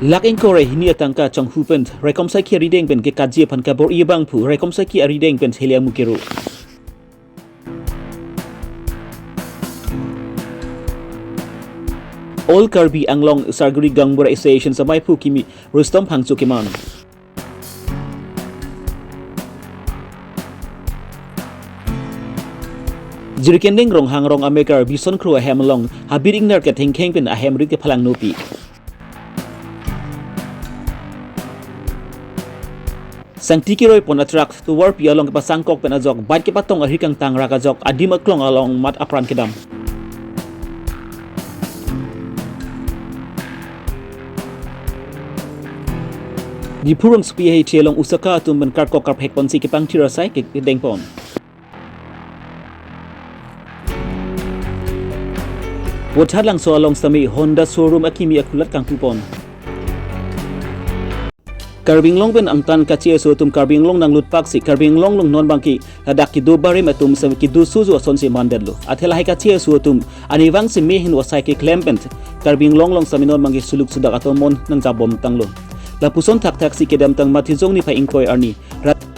Laking kore hini atangka chong hupen rekom sai ki rideng pen ke kaji pan ka bor ibang phu rekom sai ki rideng pen helia mukero All Karbi Anglong Sarguri Gangbura Association samai phu kimi Rustom Hangchu kiman Jirkending rong hangrong Amerika bison kru ahem long habiring nar ke thengkheng pen ahem ri ke phalang nopi Sangtiki roi pon attract to war pi along ke pasangkok pen ajok bait ke patong ahri kang tang rak ajok adim aklong along mat apran kedam Di purong SPA chelong usaka tum ben karko karp hek pon si ke pang tira sai ke dengpon Wothat lang so along sami Honda showroom akimi akulat kang kupon Karbi Longri angtan kachi so tum Karbi Long nang lutpak si Karbi Long non bangki ladak ki do bare matum sa ki do suzu son si mandelo athela hai kachi so tum aniwang si mehin wasai ki klempent Karbi Long saminon mangi Soluk Sodak atomon nang jabom tanglo la puson thak thak si kedam tang mathijong ni phai inkoi arni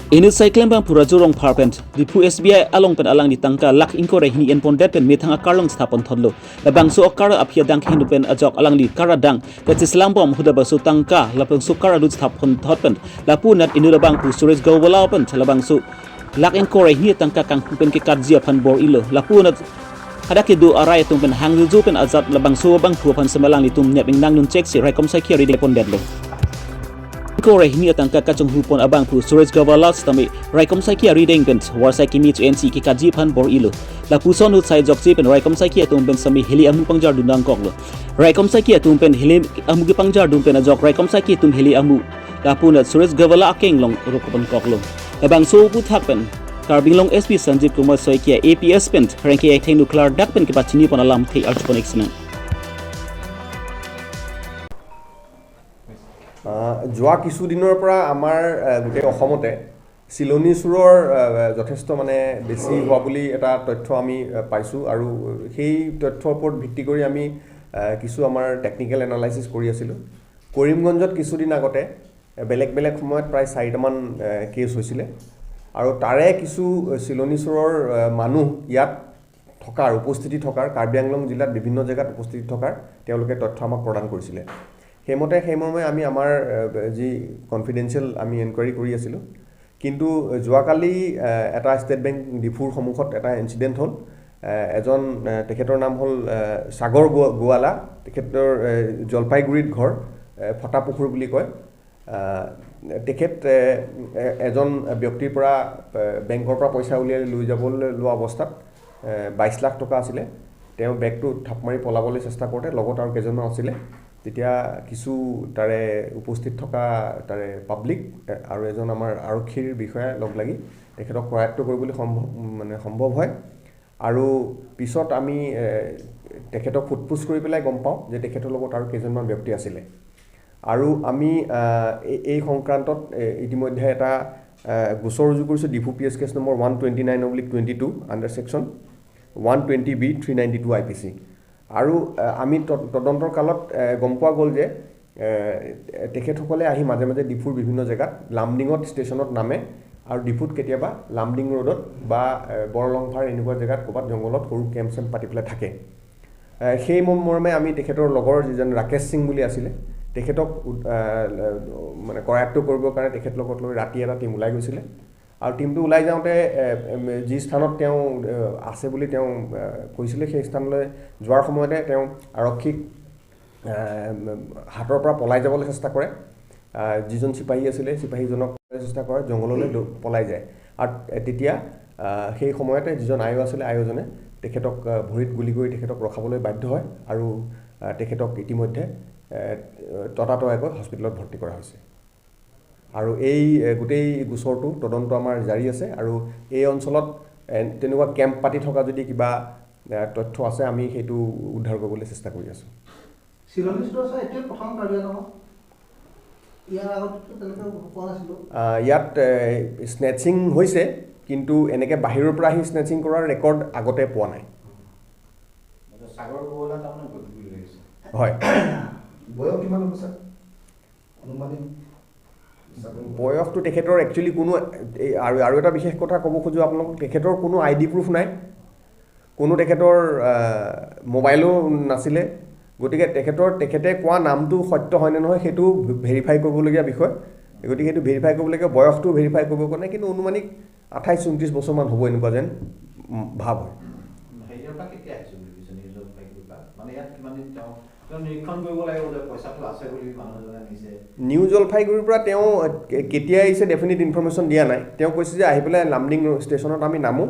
ini cycling bang pura jurong parpent di pu SBI along pen alang di tangka lak inko re hini en pondet pen methang akarlong stapon thodlo la bang so akara aphia dang hindu pen ajok alang di kara dang ka chislam bom huda ba so tangka la peng so kara lu stapon thodpen la pu nat inu la bang pu storage go wala pen la bang so lak inko re hini tangka kang pen ke kadzia pan bor ilo la pu nat ada ke do arai tum pen hang ju pen azat la bang so bang pu pan semalang li tum nyap nang nun check si rekom sai ki ri de pondet lo Kore hini atangka kachong hupon abang pu storage gawalas tami raikom sai ki reading pen war sai ki mi to NC ki kaji phan bor ilo la puson ut sai jok chi pen raikom sai ki atum pen sami heli amu pangjar dunang kok lo raikom sai ki atum pen heli amu ki pangjar dum pen ajok raikom sai ki tum heli amu la puna storage gawala akeng long rokopon kok lo abang so pu thak pen Karbi Long SP Sanjit Kumar soi ki APS pen ranki ai thai nuclear dak pen ki pachini pon alam thei arch connection যোৱা কিছু দিনৰ পৰা আমাৰ গোটেই অসমতে চিলনী চুৰৰ যথেষ্ট মানে বেছি হোৱা বুলি এটা তথ্য আমি পাইছোঁ আৰু সেই তথ্যৰ ওপৰত ভিত্তি কৰি আমি কিছু আমাৰ টেকনিক্যাল এনালাইসিস কৰি আছিলোঁ কৰিমগঞ্জত কিছুদিন আগতে বেলেগ বেলেগ সময়ত প্ৰায় 4টামান কেছ হৈছিলে আৰু তাৰে কিছু চিলনী চুৰৰ মানুহ ইয়াত থকাৰ উপস্থিতি থকাৰ কাৰ্বি আংলং জিলাত বিভিন্ন জেগাত উপস্থিতি থকাৰ তেওঁলোকে তথ্য আমাক প্ৰদান কৰিছিলে হেমতে আমি আমাৰ যি কনফিডেন্সিয়েল আমি এনকুৱাৰী কৰি আছিলোঁ কিন্তু যোৱাকালি এটা ষ্টেট বেংক ডিফুৰ সন্মুখত এটা ইনসিডেন্ট হ'ল এজন তেখেতৰ নাম হ'ল সাগৰ গোৱালা তেখেতৰ জলপাইগুৰিত ঘৰ ফটাপুখুৰ বুলি কয় তেখেত এজন ব্যক্তিৰ পৰা বেংকৰ পৰা পইচা উলিয়াই লৈ যাবলৈ লোৱা অৱস্থাত 22 লাখ টকা আছিল তেওঁ বেগটো থাপ মাৰি পলাবলৈ চেষ্টা কৰতে লগত আৰু কেজনমান আছিল তেতিয়া কিছু তাৰে উপস্থিত থকা তাৰে পাব্লিক আৰু এজন আমাৰ আৰক্ষীৰ বিষয়া লগ লাগি তেখেতক কৰায়ত্ব কৰিবলৈ সম্ভৱ হয় আৰু পিছত আমি তেখেতক ফুটপুছ কৰি পেলাই গম পাওঁ যে তেখেতৰ লগত আৰু কেজনমান ব্যক্তি আছিল আৰু আমি এই সংক্ৰান্তত ইতিমধ্যে এটা গোচৰ ৰুজু কৰিছো Diphu PS case number 129/22 under section 120B 392 IPC আৰু আমি তদন্তৰ কালত গম পোৱা গ'ল যে তেখেতসকলে আহি মাজে মাজে ডিফুৰ বিভিন্ন জেগাত লামডিঙত ষ্টেচনত নামে আৰু ডিফুত কেতিয়াবা লামডিং ৰোডত বা বৰলংফাৰ এনেকুৱা জেগাত ক'বাত জংগলত সৰু কেম্প চেম্প পাতি পেলাই থাকে সেই মৰ্মে আমি তেখেতৰ লগৰ যিজন ৰাকেশ সিং বুলি আছিলে তেখেতক মানে কৰায়ত্ব কৰিবৰ কাৰণে তেখেত লগত লৈ ৰাতি এটা টিম ওলাই গৈছিলে আৰু টিমটো ওলাই যাওঁতে যি স্থানত তেওঁ আছে বুলি তেওঁ কৈছিলে সেই স্থানলৈ যোৱাৰ সময়তে তেওঁ আৰক্ষীক হাতৰ পৰা পলাই যাবলৈ চেষ্টা কৰে যিজন সিপাহী আছিল সিপাহীজনক চেষ্টা কৰে জংগললৈ পলাই যায় আৰু তেতিয়া সেই সময়তে যিজন আয়ো আছিল আয়োজনে তেখেতক ভৰিত গুলি কৰি তেখেতক ৰখাবলৈ বাধ্য হয় আৰু তেখেতক ইতিমধ্যে ততাতয়াকৈ হস্পিটেলত ভৰ্তি কৰা হৈছে আৰু এই গোটেই গোচৰটো তদন্ত আমাৰ জাৰি আছে আৰু এই অঞ্চলত তেনেকুৱা কেম্প পাতি থকা যদি কিবা তথ্য আছে আমি সেইটো উদ্ধাৰ কৰিবলৈ চেষ্টা কৰি আছো ইয়াত স্নেচিং হৈছে কিন্তু এনেকে বাহিৰৰ পৰা আহি স্নেচিং কৰাৰ ৰেকৰ্ড আগতে পোৱা নাই হয় বয়স কিমান হ'ব স্যাৰ বয়সটো তেখেতৰ একচুৱেলি কোনো আৰু এটা বিশেষ কথা ক'ব খোজোঁ আপোনালোকক তেখেতৰ কোনো ID প্ৰুফ নাই কোনো তেখেতৰ মোবাইলো নাছিলে গতিকে তেখেতে কোৱা নামটো সত্য হয় নে নহয় সেইটো ভেৰিফাই কৰিবলগীয়া বিষয় গতিকে সেইটো ভেৰিফাই কৰিবলগীয়া বয়সটো ভেৰিফাই কৰিব পৰা নাই কিন্তু অনুমানিক 28-29 বছৰমান হ'ব এনেকুৱা যেন ভাৱ হয় নিউ জলপাইগুৰিৰ পৰা তেওঁ কেতিয়া আহিছে ডেফিনিট ইনফৰমেশ্যন দিয়া নাই তেওঁ কৈছে যে আহি পেলাই লামডিং ষ্টেচনত আমি নামো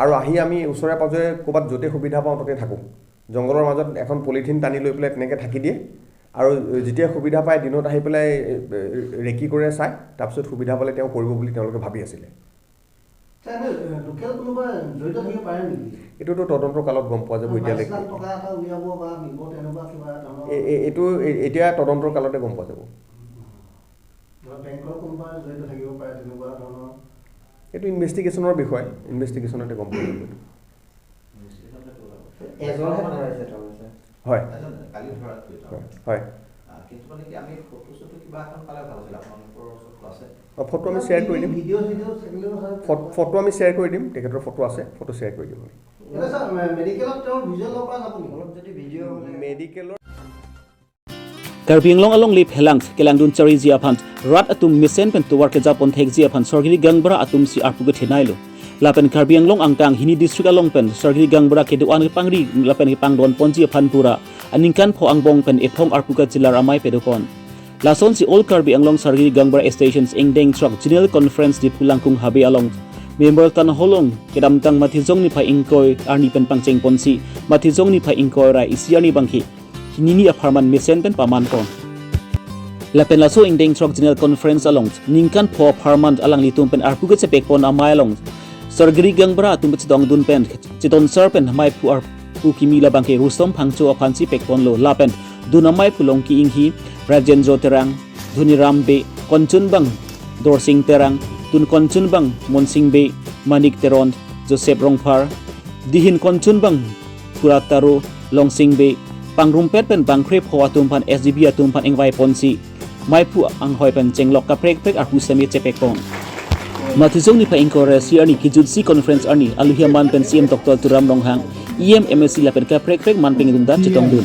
আৰু আহি আমি ওচৰে পাজৰে ক'ৰবাত য'তে সুবিধা পাওঁ তাতে থাকোঁ জংঘলৰ মাজত এখন পলিথিন টানি লৈ পেলাই তেনেকৈ থাকি দিয়ে আৰু যেতিয়া সুবিধা পায় দিনত আহি পেলাই ৰেকি কৰে চাই তাৰপিছত সুবিধা পালে তেওঁ কৰিব বুলি তেওঁলোকে ভাবি আছিলে এইটোতো তদন্তৰ কালত গম পোৱা যাব এতিয়ালৈকে এইটো এতিয়া তদন্তৰ কালতে গম পোৱা যাব এইটো ইনভেষ্টিগেশ্যনৰ বিষয় ইনভেষ্টিগেশ্যনতে গম পোৱা যাব হয় হয় ফটো আমি শ্বেয়াৰ কৰি দিম ফটো আমি শ্বেয়াৰ কৰি দিম তেখেতৰ ফটো আছে ফটো শ্বেয়াৰ কৰি দিম মেডিকেলৰ Karbi Long lip helang kelang dun cari ziapan rat atum misen pen tuwar ke japon thek ziapan sorgiri gangbara atum si arpu ke thenai lo lapen Karbi Long angkang hini district along pen sorgiri gangbara ke duan pangri lapen ke pangdon ponji apan pura aningkan pho angbong pen epong arpu ke jilar amai pedokon lason si all Karbi Long sorgiri gangbara stations engdeng truck general conference di pulangkung habe along member tan holong kedam tang mathizong ni phai ingkoi arni pen pangcheng ponsi mathizong ni phai ingkoi ra isiani bangki Nini apartment mesen pen paman kon. Lapen laso ingdeng truck general conference along. Ningkan po apartment alang litum pen arpuget sepek pon amay along. Sargiri gangbara tumpet sidong dun pen. Citon sar pen may pu arpu kimila bangke rustom pangcho apansi pek pon lo. Lapen dun amay pulong ki inghi. Rajendro terang. Duni rambe. Konchun bang. Dorsing terang. Dun konchun bang. Monsing be. Manik teron. Joseph Rongpar. Dihin konchun bang. Purataro. Longsing be. Pangrumpet pen bangkre pho atumpan SDB atumpan engwai ponsi maipu anghoi pen chenglok ka prek arpu semi chepek pon mathizong ni pha inkore si ani kijutsi conference ani aluhia man pen CM Dr. Turam Longhang MSc la pen ka prek man peng dum da chitong dun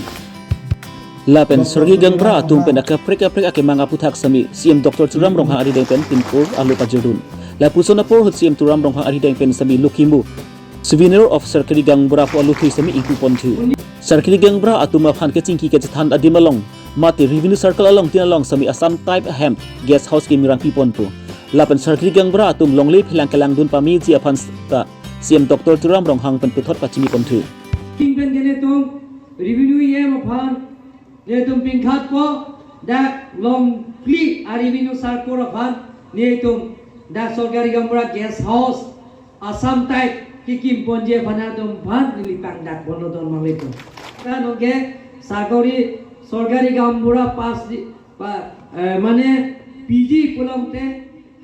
la pen sorgi gangbra atum pen ka prek ake manga puthak sami CM Dr. Turam Longhang ari deng pen pinpur alu pajudun la pusona por CM Turam Longhang ari deng pen sami lukimu souvenir of Sarkari gangbra po alu thui sami iku pontu Sarkiri gangbra atuma phan ke chingki ke chathan adimalong mate revenue circle along tinalong sami assam type hemp guest house ke mirang pipon pu lapan sarkiri gangbra atum longlei philang kelang dun pami ji aphan ta CM Dr. Turam Ronghang pen puthot pachimi pontu king ben gene tum revenue yem aphan ne tum pingkhat ko da long fli revenue circle aphan ne tum da sarkari gangbra guest house assam type Kikim ponje bana tum bhan lipang dak bono don malitu kan oke sorgari gambura pas mane PG pulongte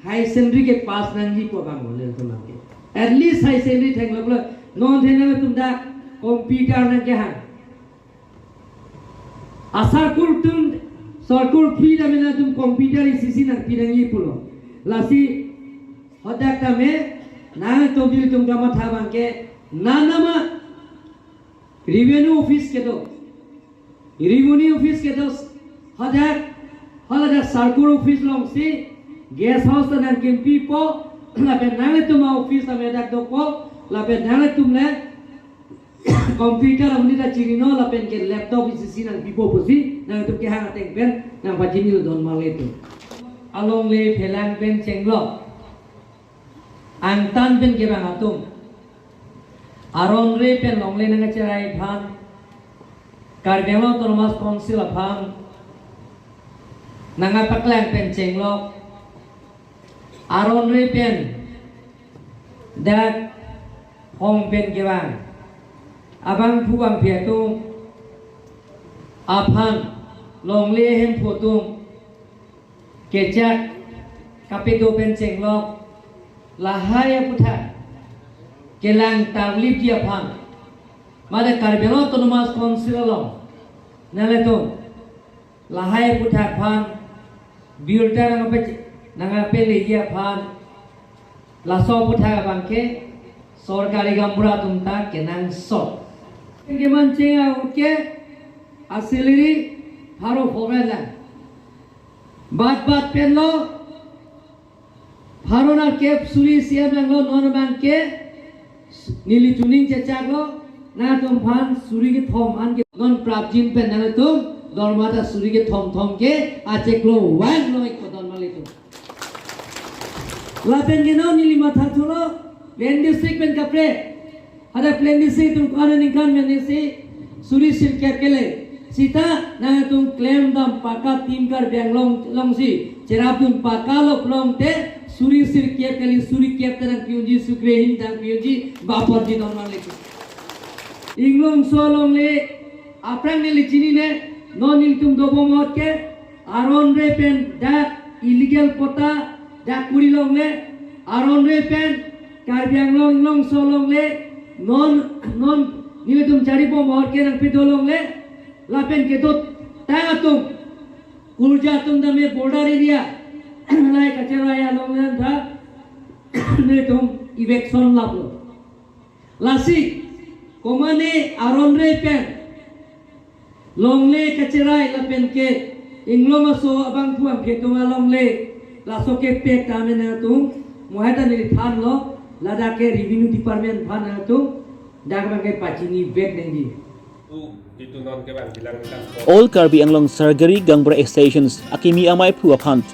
high secondary ke pass nangi ko bang bole tumake at least high secondary thenglo bole non thene tum da computer na ke han asar kur tum sorkur free da mena tum computer sisi na pirangi pulo lasi hodak ta me ना तो भी तुम गमा था बांके ना मा revenue office के दो हजाक सर्कुलर ऑफिस लोग से गेस्ट हाउस तना केम्पी पो लापे नाले तुम ऑफिस में दाक दो को लापे नाले तुमने कंप्यूटर हमनी दा चिरिनो लापे के लैपटॉप इसी ना पीपो पोसी ना तुम के हांग टेक पेन ना बाजिनी दोन माले तो along le phelang pen chenglo Angtan pen kira ngatung, aron re pen longle nanga cerai phan, Karbi Long Council phan, nanga paklang pen cenglok, aron re pen, dat hong pen kira, abang puang piatung, aphan longle hem putung, kecak kapedo pen cenglok. Lahaya putha kelang taglib dia phang made Karbi Long Council long nale to lahaya putha phang Abirta nangape legia phan laso putha bangke sorkari gambura tumta kenang sot. Ke mancing uke asiliri haro formela. Bat penlo harona kep suri siam langlo non bangke nili tuning cecaglo na tum phan suri ke thom an ke non prapjin pen na tum dormata suri ke thom ke acheklo wan lo ek don malitu lapen ke no nili matha tholo plain district pen kapre ada plain district tum kana nikan men se suri sil ke kele sita na tum claim dam paka tim kar banglong long si cerap tum paka lo long te suri sil ke kali suri ke terang pyuji sukrehin dang pyuji bapor di don malitu inglong solong le aprang ne lichini ne non iltum dobo mot ke aron re pen da illegal pota da kurilong le aron re pen karbiang long solong le non nilitum cari po mot ke nang pitolong le lapen ke dot tatum kurja tum da me border area lai kachera ya long da ne tum eviction lablo lasi komane aron re pen longle kacerai la pen ke ingloma so abang puam ke to longle la so ke pe kamena tu mohata ni than lo lada ke revenue department phana tu dagma ke pachini vet nengi itu non ke bang bilang kan All Karbi Anglong Sargari Gangbra Stations akimi amai pu aphant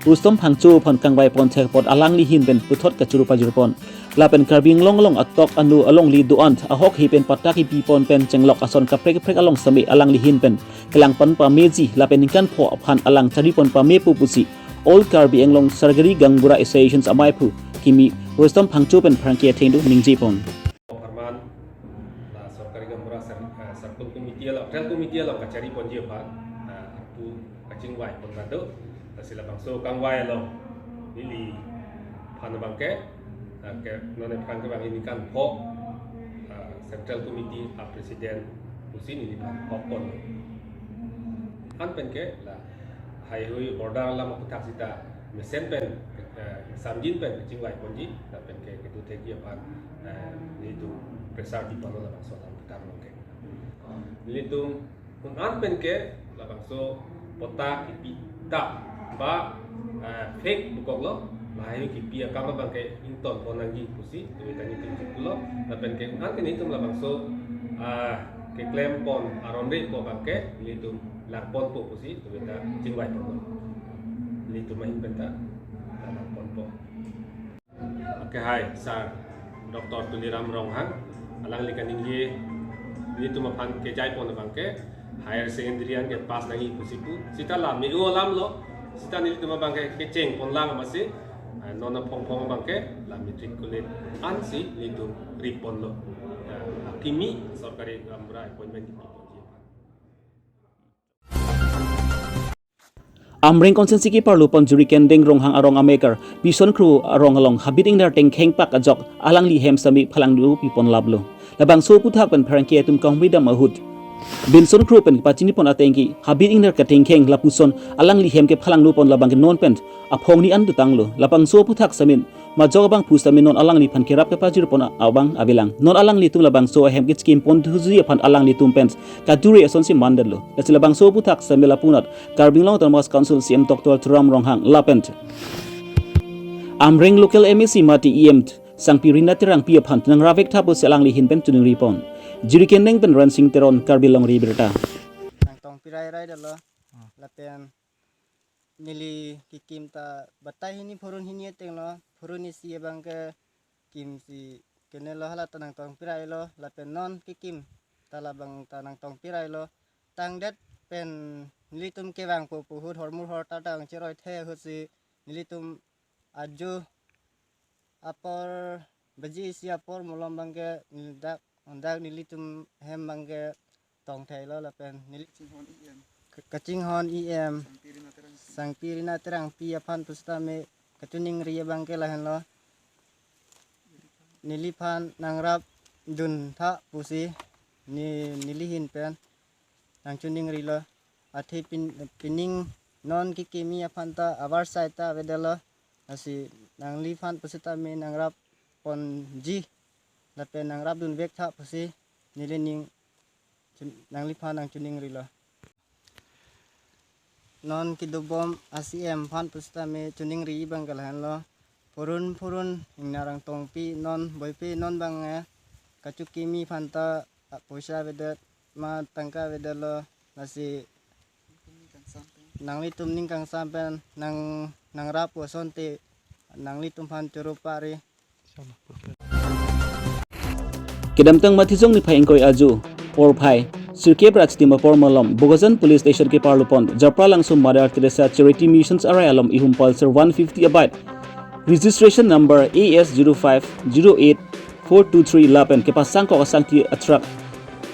Rustom phangchu phan kangbai pon thek pot alang li hin ben puthot ka churu pajurpon lapen Karbi Anglong atok anu along li duant ahok hi pen pataki pi pon pen chenglok ason ka prek along sami alang li hin pen kelang pan pa meji lapen kan pho aphan alang chari pon pa me pu pusi All Karbi Anglong Sargari Gangbra Stations amai pu kimi Rustom phangchu pen phangke theindu ningji pon Harman la sorkari gambura sarkul komite la rel komite la kacari ponje pha tu kacing wai pon rado sila bangso kangwai lo lili phan bangke ke none prang ke bang ini kan pho central committee president usin ini pho pon an pen ke la hai hui order la ma putak sita mesen pen samjin pen jingwai ponji la pen ke tu te dia phan ni tu presar di pano la bangso la putak ke ni tu an pen ke la bangso pota ipita ba fake bukok lo lahayu ki pia kama bangke inton ponangi pusi tu tani tu lo la pen ke an ke ni tu la bangso ke claim pon aronde ko bangke ni tu la pon po pusi tu ta jingwai pon ni tu main penta la pon po ke hai sa Dr. Tuliram Ronghang alang likan ingye ni tu ma phan ke jai pon bangke higher secondary an ke pass nangi pusiku sita la mi lam lo sita ni tu ma bangke ke cheng pon lang masih nona pong bangke la matriculate ansi ni tu ripon lo kimi sorkari gambura appointment ki Amring konsensi ki parlu pon juri kending ronghang arong ameker bison kru arong along habiting dar teng kheng pak ajok alang li hem sami phalang du pipon lablo labang so puthak pen pharangke tum kong bidam ahut Binson kru pen pachini pon atengki habiting dar ka teng kheng lapuson alang li hem ke phalang lu pon labang non pen aphong ni an tu tanglo lapang so puthak samin ma jogabang pusamin non alang li phan kerap ke pajir pon awang abilang non alang li tum labang so hem ke skim pon thuzi phan alang li tum pen ka duri ason si mandalo la labang so puthak samila punat Karbi Long Termas Council CM Dr. Turam Ronghang lapent Amring local MEC mati EM sangpirina terang pia phant nang ravek thapo selang li hin pen tuning ripon jiri kendeng pen ransing teron Karbi Longri Abirta nang tong pirai dalo lapen nili kikim ta batai hini phurun hini tenglo phurun isi bang ke kim si kenelo hala tanang tong pirai lo lapen non kikim tala bang tanang tong pirai lo tang det pen nilitum ke bang pu hur hormur hor ta tang cheroi the husi nilitum aju apor baji isi apor mulom bang ke nildak ondak nilitum hem bang ke tong thai lo lapen nilitum kacing hon em sangpirina terang pia phan pustame katuning ria bangke lahan lo niliphan nangrap dun tha pusi ni nilihin pen nang chuning ri lo athi pining non ki kimi aphan ta abar sai ta vedelo asi nangli phan pasita me nangrap pon ji lape nangrap dun vek tha pasi nilening nangli phan nang chuning rilo non ki dobom asiem phan pasita me chuning ri bang kalhan lo purun ingnarang tongpi non boipi non bang kacu kimi phan ta poisa vedet ma tangka vedelo nasi nangli tumning kang sampen nang rapo sonte nangli tumpan curupari Kedamtang matizong ni Paingkoy Aju or Pai Sirke Pratstima Pormalom Bogazan Police Station ke Parlupon Japra langsung Mother Teresa Charity Missions Aray Alom Ihum Pulsar 150 abad registration number AS05084238 Lapen ke pasang ko kasangti attract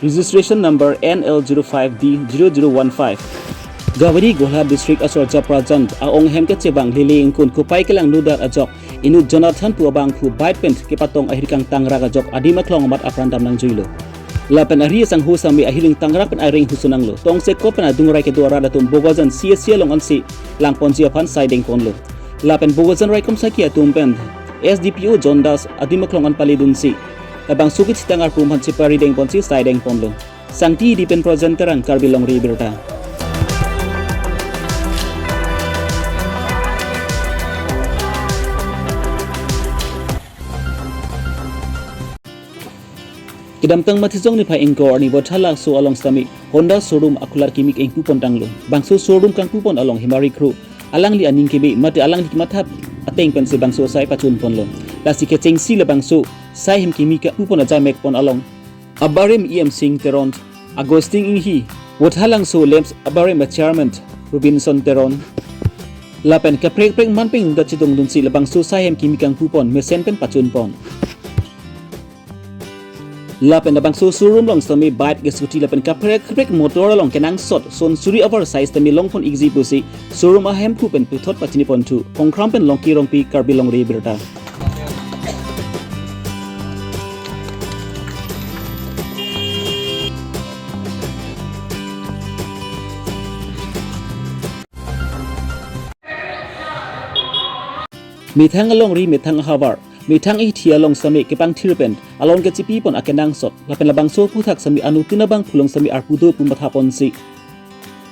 registration number NL05D0015 Gawari Gola District Asor Japrajan aong hemket cebang lili ingkun kupai kelang nudar ajok inu Jonathan puabang pu baitpent kepatong ahirikang tangra ajok adima klong mat aprandam nang juilo lapen ari sang hu sami ahiring tangra pen airing husunang lo tong se ko pen adung rai ke duara datum Bogazan sia long ansi lang ponji apan siding konlo lapen Bogazan rai kom sakia tumpen SDPO Jondas adima klong an palidun si abang sukit sitangar pumhan sipari deng ponsi siding konlo sangti dipen presenterang Karbi Longri Abirta Kedamtang matizong ni Paingkor ni bothala so along stami Honda showroom akular kimik eng kupon tanglo bangso showroom kang kupon along Himari Crew alang li aning kebe mate alang di matap ateng pensi bangso sai pachun ponlo lasi ke chengsi le bangso sai him kimika kupon aja mek pon along abarem sing teron agosting inghi bothalang so lamps abarem chairman Robinson teron lapen ka prek manping da chidong dun si le bangso sai him kimikang kupon mesen pen pachun pon lapen abang so showroom long stami bike geskuti lapen kaprek motor long kenang sot son suri oversize tami long pon exi pusi showroom ahem pupen puthot pachini pon tu kongkram pen long ki pi Karbi Longri Abirta mithang along ri mithang havar Mitang ihtia long sami kepang tirpen alon ke cipi pon akenang sot lapen labang so puthak sami anu tinabang pulong sami arpudo pumathapon si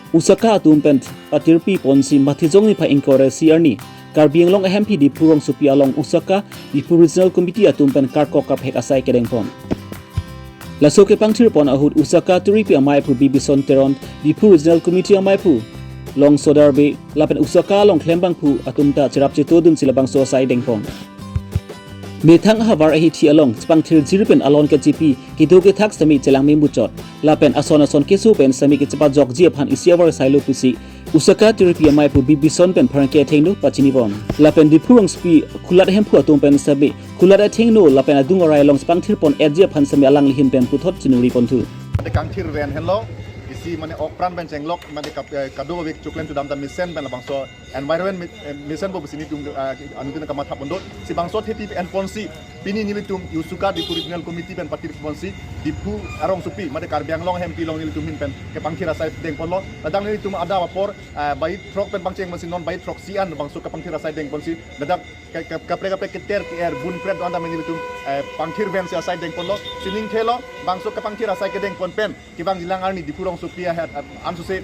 usaka atumpent patirpi ponsi mathijong ni Paingkore siarni Karbi long ahempi di purong supi along usaka di regional committee atumpen karko kap hek asai kedeng pon laso kepang tirpon ahud usaka turipi amai pu bibison teron di regional committee amai pu long sodarbe lapen usaka long klembang pu atumta cerap cetodun silabang so sai dengpon Methang havar ahiti along spangthir jirpen alon ke GP kido ke thak sami chelang membuchot lapen ason kesu pen sami ke cepat jok ji phan isiawar sailo pusi usaka therapy mai pu bibison pen pharke thengno pachini bon lapen dipurong spi khulat hempu atum pen sabi khulat thengno lapen adung orai long spangthir pon edje phan sami alang lihim pen puthot chinuri pon thu ade kangthir ven hello isi mane okpran ben chenglok mane kado bek chuklen tu dam da mission ben bangso environment mission bo bisini tum anutin kama thapondot si bangso theti en ponsi pini nilitum yusuka di regional committee ben patir ponsi dipu arong supi mane Karbiang long hem pilong nilitum hin pen ke pangthira sai deng ponlo ladang nilitum ada wapor bai trok pen bangcheng mesin non bai trok sian bangso ke pangthira sai deng ponsi dadak kapre keter ke air bun pret anda nilitum pangthir ben sai deng ponlo sining thelo bangso ke pangthira sai ke deng pon pen kibang jilang arni dipurong supia hat ansu se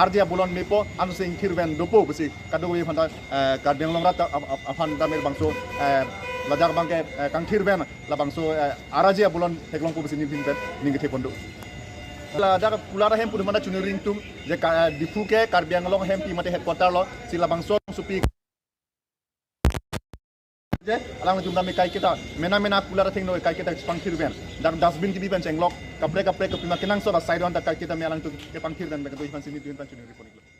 ardia bolon mepo ansu se ingkirven dopo besi kado we phanda Karbiang long rat afan damel bangso lajak bangke kangkirven la bangso arajia bolon teklong ko besi nipin pen ningi tepondo la dak pulara hem pudmana chunuring tum je difuke Karbiang long hem pi mate headquarter lo sila bangso supi je alang tum dami kai kita mena pulara thengno kai kita pangkirven dan dustbin ki ben chenglok kapre ke pima kenang so side on ta kai kita me alang tu ke pangkirven be ko ifan sini tu ifan chunuri poniko